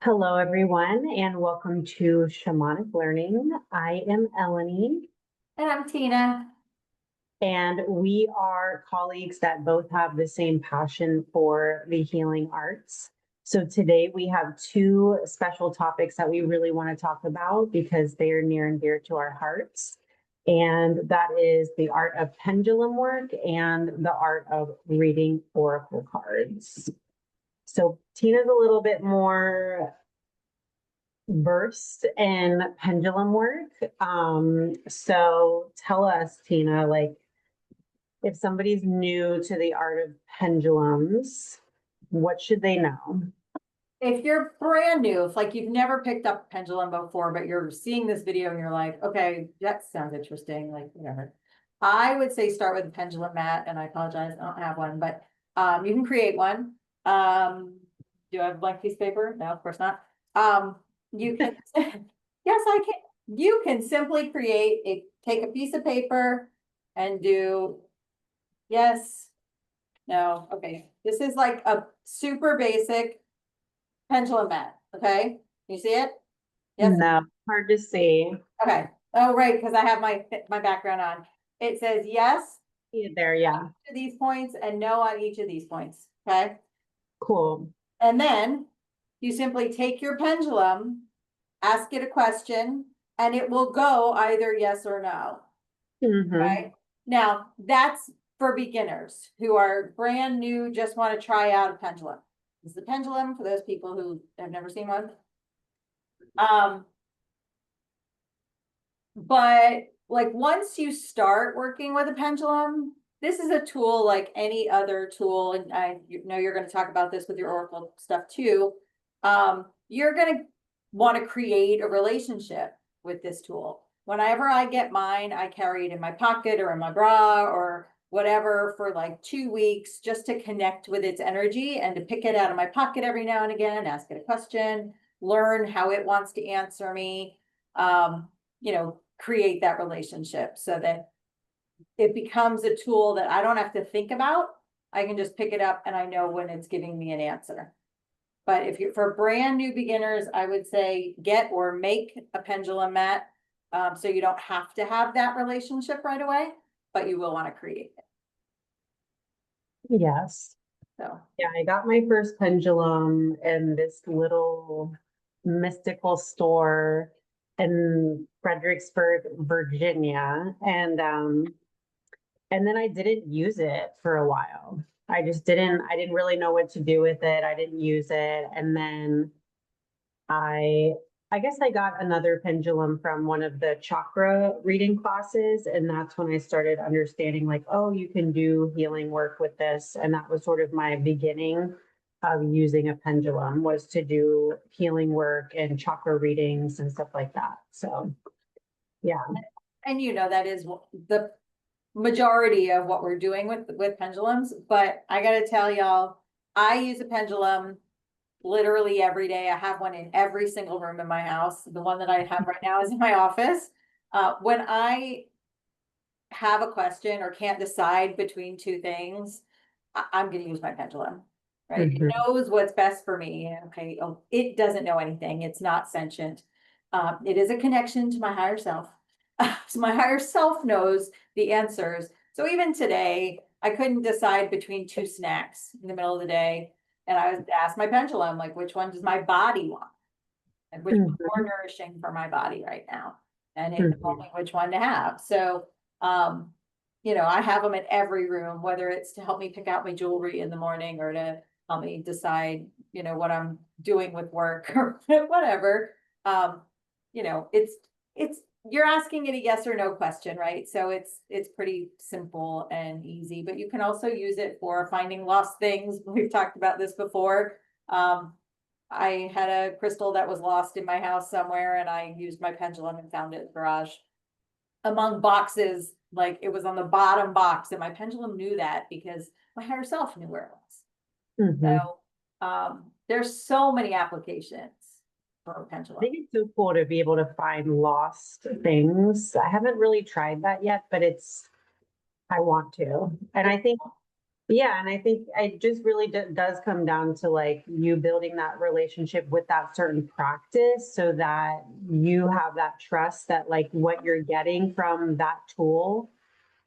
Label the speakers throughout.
Speaker 1: Hello, everyone, and welcome to Shamanic Learning. I am Eleni,
Speaker 2: And I'm Tina.
Speaker 1: and we are colleagues that both have the same passion for the healing arts. So today we have two special topics that we really want to talk about because they are near and dear to our hearts. And that is the art of pendulum work and the art of reading oracle cards. So Tina's a little bit more versed in pendulum work. So tell us, Tina, like if somebody's new to the art of pendulums, what should they know?
Speaker 2: If you're brand new, if like you've never picked up a pendulum before, but you're seeing this video and you're like, okay, that sounds interesting, like whatever. I would say start with a pendulum mat, and I apologize, I don't have one, but you can create one. Do I have a blank piece of paper? No, of course not. You can, yes, I can. You can simply take a piece of paper and do yes, no, okay. This is like a super basic pendulum mat, okay? You see it? Yes,
Speaker 1: No, hard to see.
Speaker 2: okay. Oh, right, because I have my background on. It says yes
Speaker 1: See it there, yeah.
Speaker 2: to these points and no on each of these points, okay?
Speaker 1: Cool.
Speaker 2: And then you simply take your pendulum, ask it a question, and it will go either yes or no,
Speaker 1: Mm-hmm.
Speaker 2: right? Now, that's for beginners who are brand new, just want to try out a pendulum. This is a pendulum for those people who have never seen one. Um, But like once you start working with a pendulum, this is a tool like any other tool, and I know you're going to talk about this with your Oracle stuff too. You're going to want to create a relationship with this tool. Whenever I get mine, I carry it in my pocket or in my bra or whatever for like 2 weeks just to connect with its energy and to pick it out of my pocket every now and again, ask it a question, learn how it wants to answer me. Create that relationship so that it becomes a tool that I don't have to think about. I can just pick it up and I know when it's giving me an answer. But if you're for brand new beginners, I would say get or make a pendulum mat. So you don't have to have that relationship right away, but you will want to create it.
Speaker 1: Yes.
Speaker 2: So
Speaker 1: Yeah, I got my first pendulum in this little mystical store in Fredericksburg, Virginia. And then I didn't use it for a while. I didn't really know what to do with it. I didn't use it. And then I, I guess I got another pendulum from one of the chakra reading classes. And that's when I started understanding like, oh, you can do healing work with this. And that was sort of my beginning of using a pendulum, was to do healing work and chakra readings and stuff like that. So yeah.
Speaker 2: and that is the majority of what we're doing with pendulums. But I got to tell y'all, I use a pendulum literally every day. I have one in every single room in my house. The one that I have right now is in my office. When I have a question or can't decide between two things, I'm going to use my pendulum. Right? It
Speaker 1: Mhm.
Speaker 2: knows what's best for me. Okay. Oh, it doesn't know anything. It's not sentient. It is a connection to my higher self. So my higher self knows the answers. So even today, I couldn't decide between two snacks in the middle of the day. And I was asked my pendulum, like, which one does my body want? And which one's more
Speaker 1: Mhm.
Speaker 2: nourishing for my body right now? And it told
Speaker 1: Mhm.
Speaker 2: me which one to have. So, um, I have them in every room, whether it's to help me pick out my jewelry in the morning or to help me decide, what I'm doing with work or whatever. Um, it's you're asking it a yes or no question, right? So it's pretty simple and easy, but you can also use it for finding lost things. We've talked about this before. I had a crystal that was lost in my house somewhere, and I used my pendulum and found it in the garage among boxes. Like it was on the bottom box, and my pendulum knew that because my higher self knew where it was.
Speaker 1: Mhm.
Speaker 2: So there's so many applications for a
Speaker 1: I
Speaker 2: pendulum.
Speaker 1: think it's so cool to be able to find lost things. I haven't really tried that yet, but I want to. And
Speaker 2: It's
Speaker 1: I think
Speaker 2: cool.
Speaker 1: Yeah, and I think it just really does come down to like you building that relationship with that certain practice so that you have that trust that like what you're getting from that tool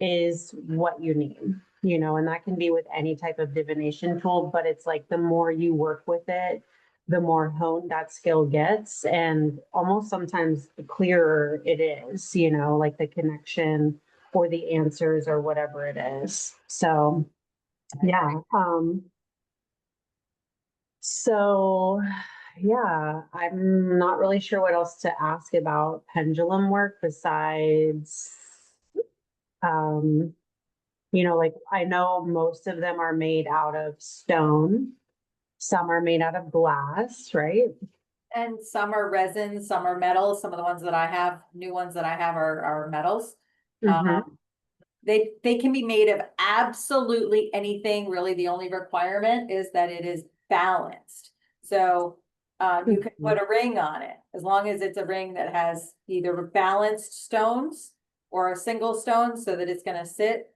Speaker 1: is what you need, and that can be with any type of divination tool, but it's like the more you work with it, the more honed that skill gets, and almost sometimes the clearer it is, like the connection or the answers or whatever it is. So, yeah. So yeah, I'm not really sure what else to ask about pendulum work besides, um, like I know most of them are made out of stone. Some are made out of glass, right?
Speaker 2: And some are resins, some are metals. Some of the ones that I have, new ones that I have are metals.
Speaker 1: Mm-hmm.
Speaker 2: They can be made of absolutely anything. Really, the only requirement is that it is balanced. So you can
Speaker 1: Mm-hmm.
Speaker 2: put a ring on it as long as it's a ring that has either balanced stones or a single stone so that it's going to sit.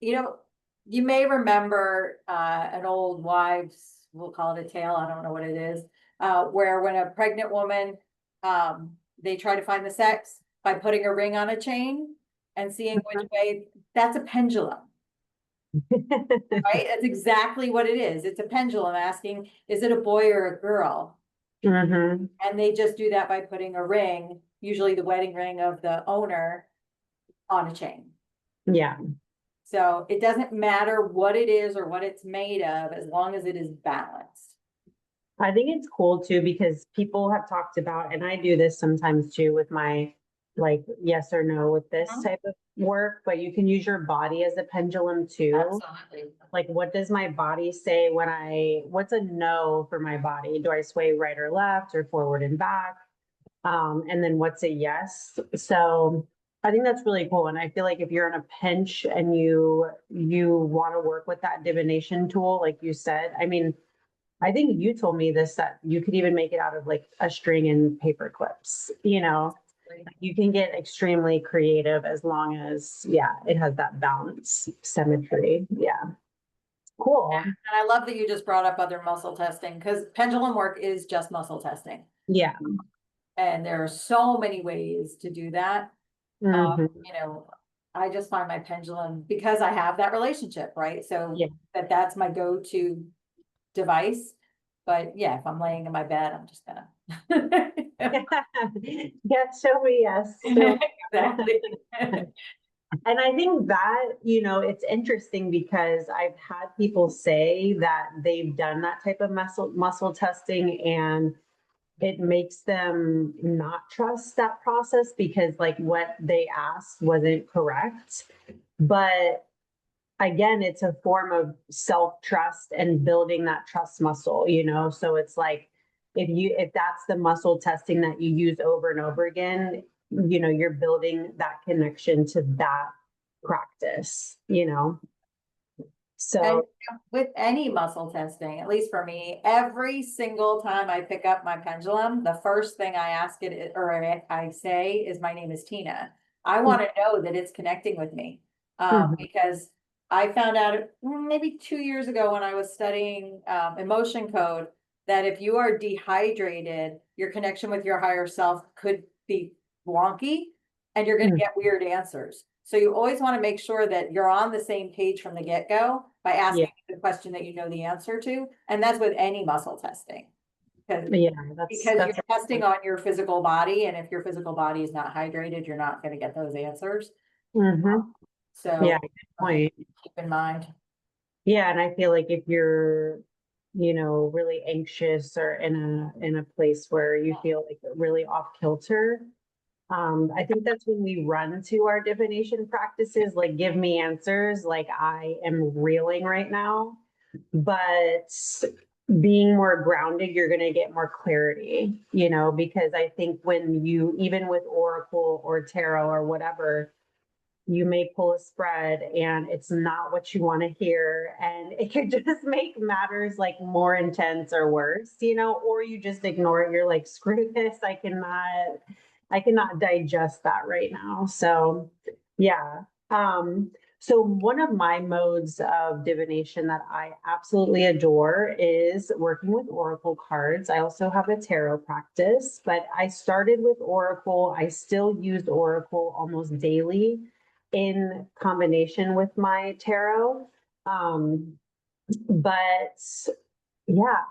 Speaker 2: You know, you may remember an old wives, we'll call it a tale. I don't know what it is, where when a pregnant woman, they try to find the sex by putting a ring on a chain and seeing which way. That's a pendulum, right? That's exactly what it is. It's a pendulum asking, is it a boy or a girl?
Speaker 1: Mm-hmm.
Speaker 2: And they just do that by putting a ring, usually the wedding ring of the owner, on a chain.
Speaker 1: Yeah.
Speaker 2: So it doesn't matter what it is or what it's made of, as long as it is balanced.
Speaker 1: I think it's cool too because people have talked about, and I do this sometimes too with my like yes or no with this
Speaker 2: Mhm.
Speaker 1: type of work, but you can use your body as a pendulum too.
Speaker 2: Absolutely.
Speaker 1: Like, what does my body say what's a no for my body? Do I sway right or left or forward and back? And then what's a yes? So I think that's really cool. And I feel like if you're in a pinch and you want to work with that divination tool, like you said, I mean, I think you told me this that you could even make it out of like a string and paper clips, you can get extremely creative as long as, yeah, it has that balance, symmetry. Yeah. Cool.
Speaker 2: And I love that you just brought up other muscle testing because pendulum work is just muscle testing.
Speaker 1: Yeah.
Speaker 2: And there are so many ways to do that.
Speaker 1: Hmm.
Speaker 2: You know, I just find my pendulum because I have that relationship, right? So
Speaker 1: Yeah.
Speaker 2: that's my go-to device. But yeah, if I'm laying in my bed, I'm just gonna.
Speaker 1: Yeah, show me yes. Show
Speaker 2: Exactly.
Speaker 1: And I think that, it's interesting because I've had people say that they've done that type of muscle testing and it makes them not trust that process because like what they asked wasn't correct. But again, it's a form of self-trust and building that trust muscle, So it's like if that's the muscle testing that you use over and over again, you're building that connection to that practice.
Speaker 2: And
Speaker 1: So
Speaker 2: with any muscle testing, at least for me, every single time I pick up my pendulum, the first thing I ask it or I say is, my name is Tina. I want to know that it's connecting with me.
Speaker 1: mhm,
Speaker 2: Because I found out maybe 2 years ago when I was studying emotion code that if you are dehydrated, your connection with your higher self could be wonky and you're going to
Speaker 1: mhm,
Speaker 2: get weird answers. So you always want to make sure that you're on the same page from the get-go by
Speaker 1: yeah,
Speaker 2: asking the question that you know the answer to. And that's with any muscle testing. Because
Speaker 1: yeah, that's
Speaker 2: you're testing on your physical body, and if your physical body is not hydrated, you're not going to get those answers.
Speaker 1: mhm, yeah,
Speaker 2: So
Speaker 1: good
Speaker 2: something
Speaker 1: point.
Speaker 2: to keep in mind.
Speaker 1: Yeah, and I feel like if you're, really anxious or in a place where you feel like really off kilter, I think that's when we run to our divination practices, like give me answers, like I am reeling right now. But being more grounded, you're going to get more clarity, because I think when you, even with Oracle or Tarot or whatever, you may pull a spread and it's not what you want to hear. And it could just make matters like more intense or worse, or you just ignore it. You're like, screw this. I cannot digest that right now. So yeah. So one of my modes of divination that I absolutely adore is working with oracle cards. I also have a tarot practice, but I started with oracle. I still use oracle almost daily in combination with my tarot. Um, but yeah,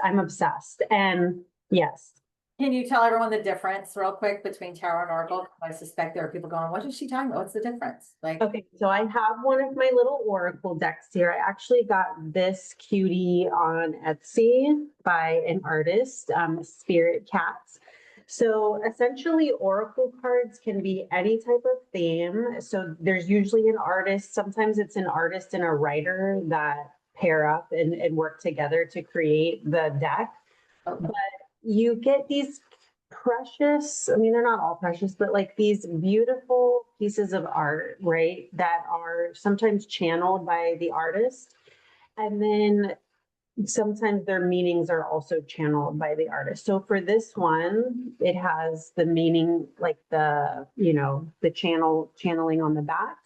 Speaker 1: I'm obsessed. And yes,
Speaker 2: Can you tell everyone the difference real quick between tarot and oracle? I suspect there are people going, what is she talking about? What's the difference? Like,
Speaker 1: okay, so I have one of my little oracle decks here. I actually got this cutie on Etsy by an artist, Spirit Cats. So essentially, oracle cards can be any type of theme. So there's usually an artist, sometimes it's an artist and a writer that pair up and work together to create the deck.
Speaker 2: okay.
Speaker 1: You get these precious, I mean, they're not all precious, but like these beautiful pieces of art, right? That are sometimes channeled by the artist. And then sometimes their meanings are also channeled by the artist. So for this one, it has the meaning, like the channeling on the back.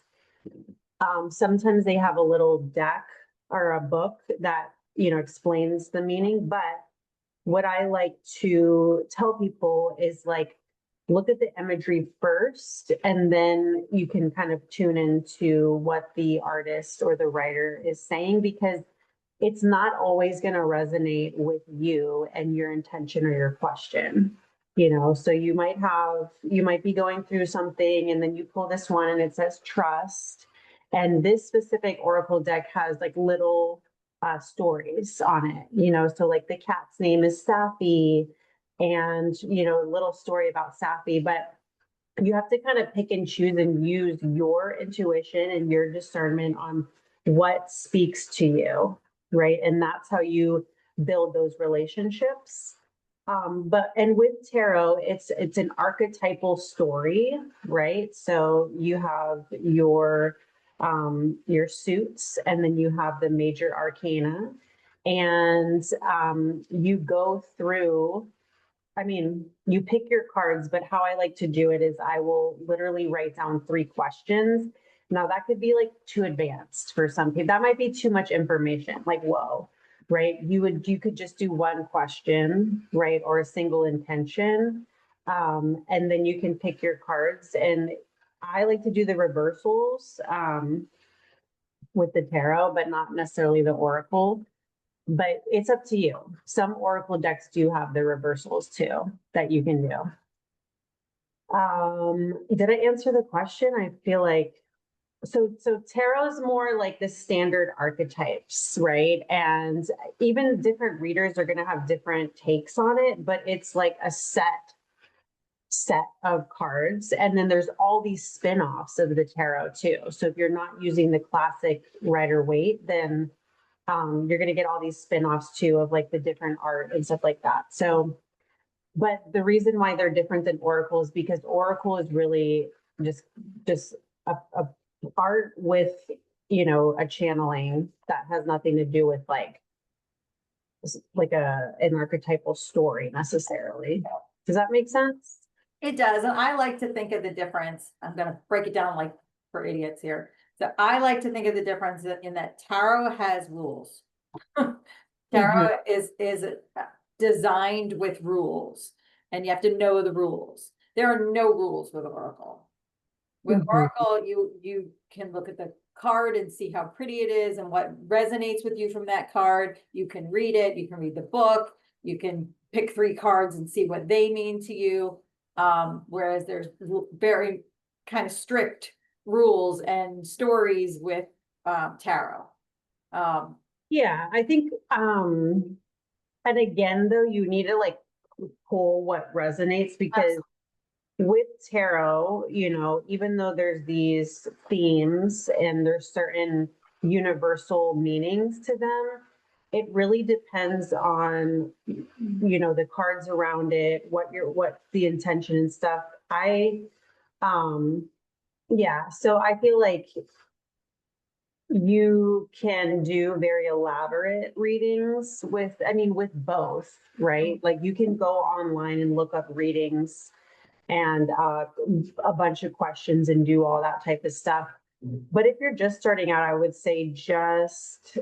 Speaker 1: Sometimes they have a little deck or a book that, explains the meaning, but what I like to tell people is like, look at the imagery first, and then you can kind of tune into what the artist or the writer is saying, because it's not always going to resonate with you and your intention or your question. So you might be going through something, and then you pull this one and it says trust. And this specific Oracle deck has like little stories on it, so like the cat's name is Sappy, and, a little story about Sappy, but you have to kind of pick and choose and use your intuition and your discernment on what speaks to you, right? And that's how you build those relationships. And with tarot, it's an archetypal story, right? So you have your suits, and then you have the major arcana, and you go through, I mean, you pick your cards, but how I like to do it is I will literally write down 3 questions. Now that could be like too advanced for some people. That might be too much information. Like, whoa, right? You could just do 1 question, right? Or a single intention. And then you can pick your cards. And I like to do the reversals with the tarot, but not necessarily the oracle. But it's up to you. Some oracle decks do have the reversals too that you can do. Did I answer the question? I feel like so tarot is more like the standard archetypes, right? And even different readers are going to have different takes on it, but it's like a set of cards. And then there's all these spin-offs of the tarot too. So if you're not using the classic Rider Waite, then you're going to get all these spin-offs too of like the different art and stuff like that. So, but the reason why they're different than Oracle is because Oracle is really just a art with, a channeling that has nothing to do with like an archetypal story necessarily. Does that make sense?
Speaker 2: It does, and I like to think of the difference. I'm gonna break it down like for idiots here. So I like to think of the difference in that tarot has rules.
Speaker 1: Mhm.
Speaker 2: Tarot is designed with rules, and you have to know the rules. There are no rules with Oracle. With
Speaker 1: Mhm.
Speaker 2: Oracle, you can look at the card and see how pretty it is and what resonates with you from that card. You can read it, you can read the book, you can pick 3 cards and see what they mean to you. Whereas there's very kind of strict rules and stories with tarot. Um,
Speaker 1: Yeah, I think, and again, though, you need to like pull what resonates, because with tarot, even though there's these themes and there's certain universal meanings to them, it really depends on, the cards around it, what's the intention and stuff. Um, yeah, so I feel like you can do very elaborate readings with both, right? Like you can go online and look up readings and a bunch of questions and do all that type of stuff. But if you're just starting out, I would say just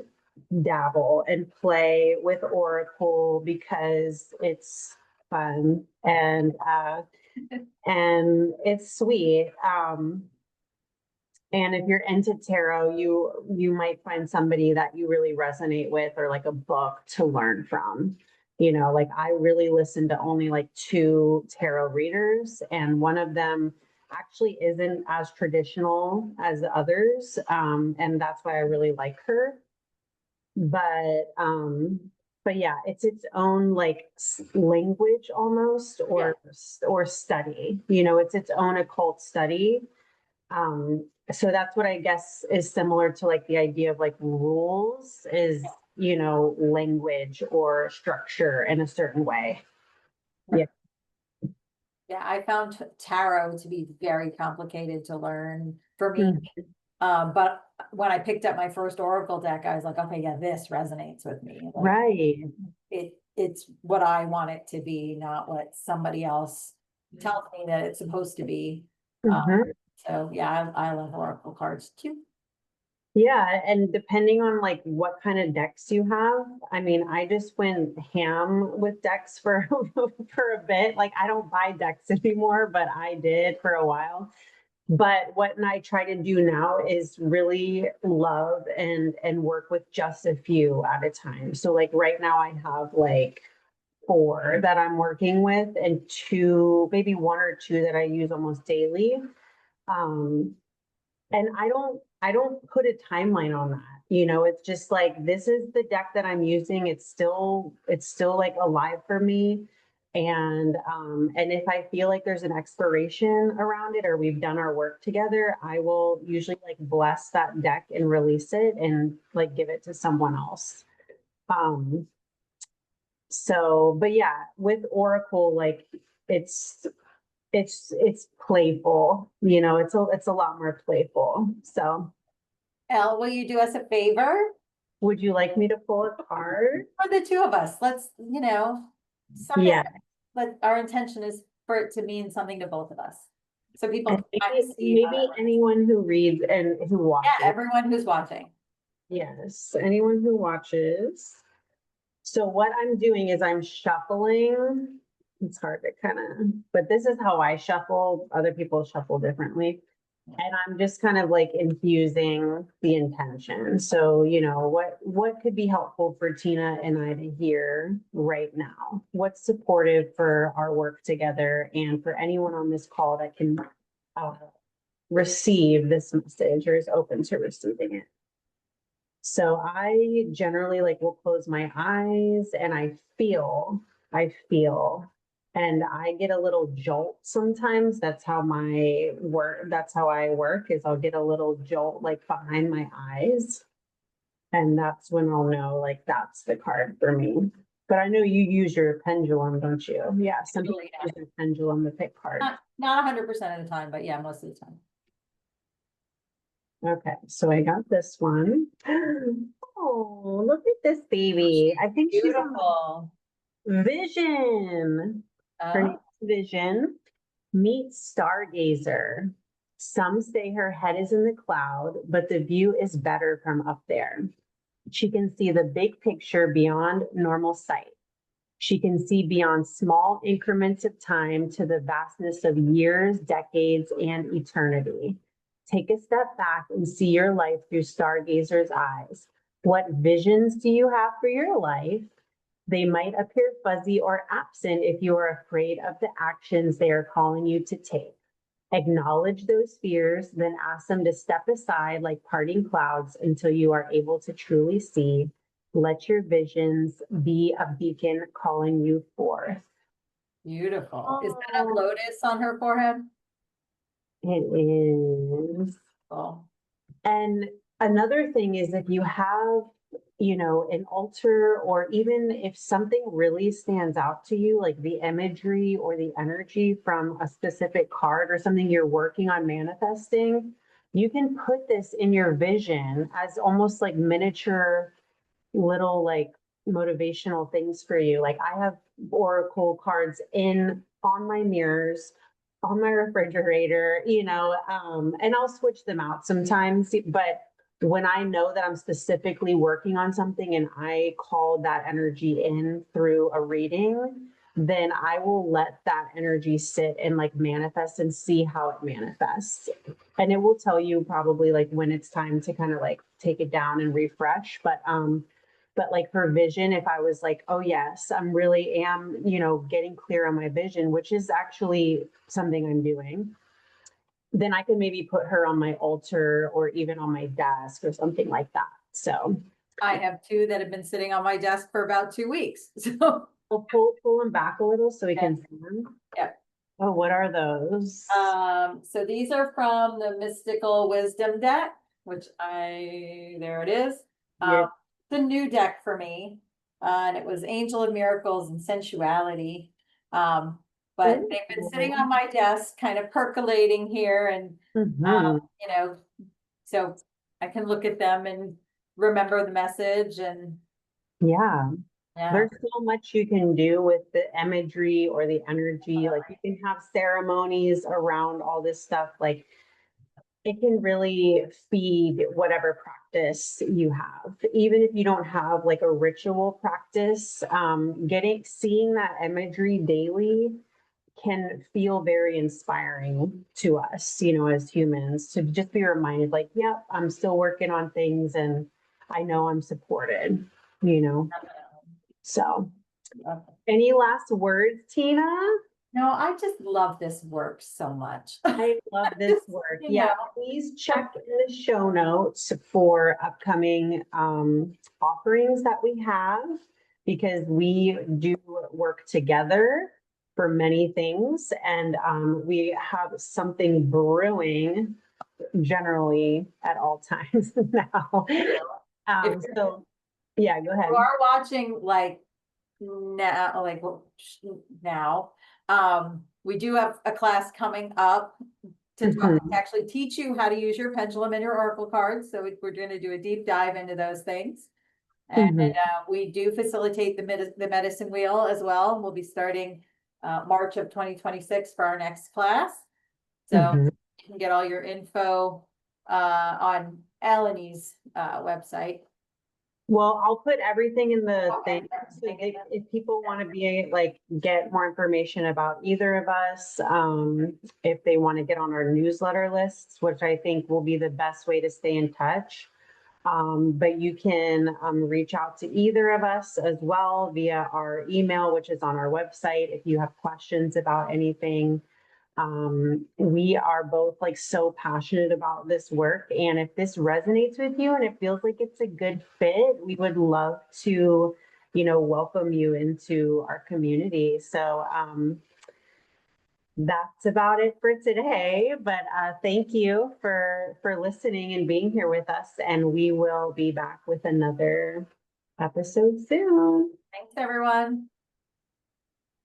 Speaker 1: dabble and play with Oracle because it's fun and it's sweet. And if you're into tarot, you might find somebody that you really resonate with or like a book to learn from. You know, like I really listened to only like two tarot readers, and one of them actually isn't as traditional as the others. And that's why I really like her. But but yeah, it's its own like language almost or study. You know, it's its own occult study. So that's what I guess is similar to like the idea of like rules is, you know, language or structure in a certain way. Yeah.
Speaker 2: Yeah, I found tarot to be very complicated to learn for me.
Speaker 1: Mm.
Speaker 2: But when I picked up my first Oracle deck, I was like, okay, yeah, this resonates with me. Like
Speaker 1: Right.
Speaker 2: it's what I want it to be, not what somebody else tells me that it's supposed to be.
Speaker 1: Mhm.
Speaker 2: So yeah, I love Oracle cards too.
Speaker 1: Yeah, and depending on like what kind of decks you have, I mean, I just went ham with decks for for a bit. Like I don't buy decks anymore, but I did for a while. But what I try to do now is really love and work with just a few at a time. So like right now I have like four that I'm working with and two, maybe one or two that I use almost daily. Um, and I don't put a timeline on that. You know, it's just like this is the deck that I'm using. It's still like alive for me. And if I feel like there's an expiration around it or we've done our work together, I will usually like bless that deck and release it and like give it to someone else. Um, so but yeah, with Oracle, like it's it's playful, you know, it's a lot more playful. So
Speaker 2: Elle, will you do us a favor?
Speaker 1: would you like me to pull a card?
Speaker 2: For the two of us, let's, suck it.
Speaker 1: Yeah.
Speaker 2: But our intention is for it to mean something to both of us. So people
Speaker 1: And
Speaker 2: can kind of see how that
Speaker 1: maybe
Speaker 2: works.
Speaker 1: anyone who reads and who
Speaker 2: Yeah,
Speaker 1: watches.
Speaker 2: everyone who's watching.
Speaker 1: Yes, anyone who watches. So what I'm doing is I'm shuffling. It's hard to kind of, but this is how I shuffle. Other people shuffle differently. And I'm just kind of like infusing the intention. So, you know, what could be helpful for Tina and I to hear right now? What's supportive for our work together and for anyone on this call that can uh, receive this message or is open to receiving it. So I generally like will close my eyes and I feel, and I get a little jolt sometimes. That's how I work is I'll get a little jolt like behind my eyes. And that's when I'll know like that's the card for me. But I know you use your pendulum, don't you? Yeah, some people
Speaker 2: Usually, yeah.
Speaker 1: use their pendulum to pick cards.
Speaker 2: Not 100% of the time, but yeah, most of the time.
Speaker 1: Okay, so I got this one. Oh, look at this baby. I think she's on
Speaker 2: Beautiful.
Speaker 1: Vision. Her name's Vision. Meet Stargazer. Some say her head is in the cloud, but the view is better from up there. She can see the big picture beyond normal sight. She can see beyond small increments of time to the vastness of years, decades, and eternity. Take a step back and see your life through Stargazer's eyes. What visions do you have for your life? They might appear fuzzy or absent if you are afraid of the actions they are calling you to take. Acknowledge those fears, then ask them to step aside like parting clouds until you are able to truly see. Let your visions be a beacon calling you forth.
Speaker 2: Beautiful. Is that a
Speaker 1: Oh,
Speaker 2: lotus on her forehead?
Speaker 1: it is.
Speaker 2: Oh,
Speaker 1: And another thing is if you have, you know, an altar or even if something really stands out to you, like the imagery or the energy from a specific card or something you're working on manifesting, you can put this in your vision as almost like miniature little like motivational things for you. Like I have oracle cards in on my mirrors on my refrigerator, and I'll switch them out sometimes, but when I know that I'm specifically working on something and I call that energy in through a reading, then I will let that energy sit and like manifest and see how it manifests. And it will tell you probably like when it's time to kind of like take it down and refresh. But like for vision, if I was like, oh yes, I'm really am, getting clear on my vision, which is actually something I'm doing, then I could maybe put her on my altar or even on my desk or something like that. So
Speaker 2: I have two that have been sitting on my desk for about 2 weeks, so.
Speaker 1: we'll pull them back a little so we
Speaker 2: Yeah.
Speaker 1: can see them.
Speaker 2: Yeah.
Speaker 1: Oh, what are those?
Speaker 2: So these are from the Mystical Wisdom deck, which there it is.
Speaker 1: Yeah.
Speaker 2: It's a new deck for me. And it was Angel of Miracles and Sensuality. But they've been sitting on my desk, kind of percolating here and,
Speaker 1: Mhm.
Speaker 2: so I can look at them and remember the message and,
Speaker 1: Yeah.
Speaker 2: yeah.
Speaker 1: There's so much you can do with the imagery or the energy. Like you can have ceremonies around all this stuff. Like it can really feed whatever practice you have. Even if you don't have like a ritual practice, seeing that imagery daily can feel very inspiring to us, as humans, to just be reminded, like, yep, I'm still working on things and I know I'm supported, you know. So, any last words, Tina?
Speaker 2: No, I just love this work so much.
Speaker 1: I love this work.
Speaker 2: You
Speaker 1: Yeah,
Speaker 2: know.
Speaker 1: please check in the show notes for upcoming offerings that we have because we do work together for many things, and we have something brewing generally at all times now.
Speaker 2: If
Speaker 1: So, yeah, go ahead.
Speaker 2: you are watching like now, we do have a class coming up to
Speaker 1: Mhm.
Speaker 2: actually teach you how to use your pendulum and your oracle cards. So we're going to do a deep dive into those things. And
Speaker 1: Mhm.
Speaker 2: we do facilitate the medicine wheel as well. We'll be starting March of 2026 for our next class. So
Speaker 1: Mhm.
Speaker 2: you can get all your info on Eleni's website.
Speaker 1: Well, I'll put everything in the
Speaker 2: Okay.
Speaker 1: thing. So if people want to be like, get more information about either of us, if they want to get on our newsletter lists, which I think will be the best way to stay in touch. But you can reach out to either of us as well via our email, which is on our website. If you have questions about anything, we are both like so passionate about this work. And if this resonates with you and it feels like it's a good fit, we would love to, welcome you into our community. So, that's about it for today, but thank you for listening and being here with us, and we will be back with another episode soon.
Speaker 2: Thanks, everyone.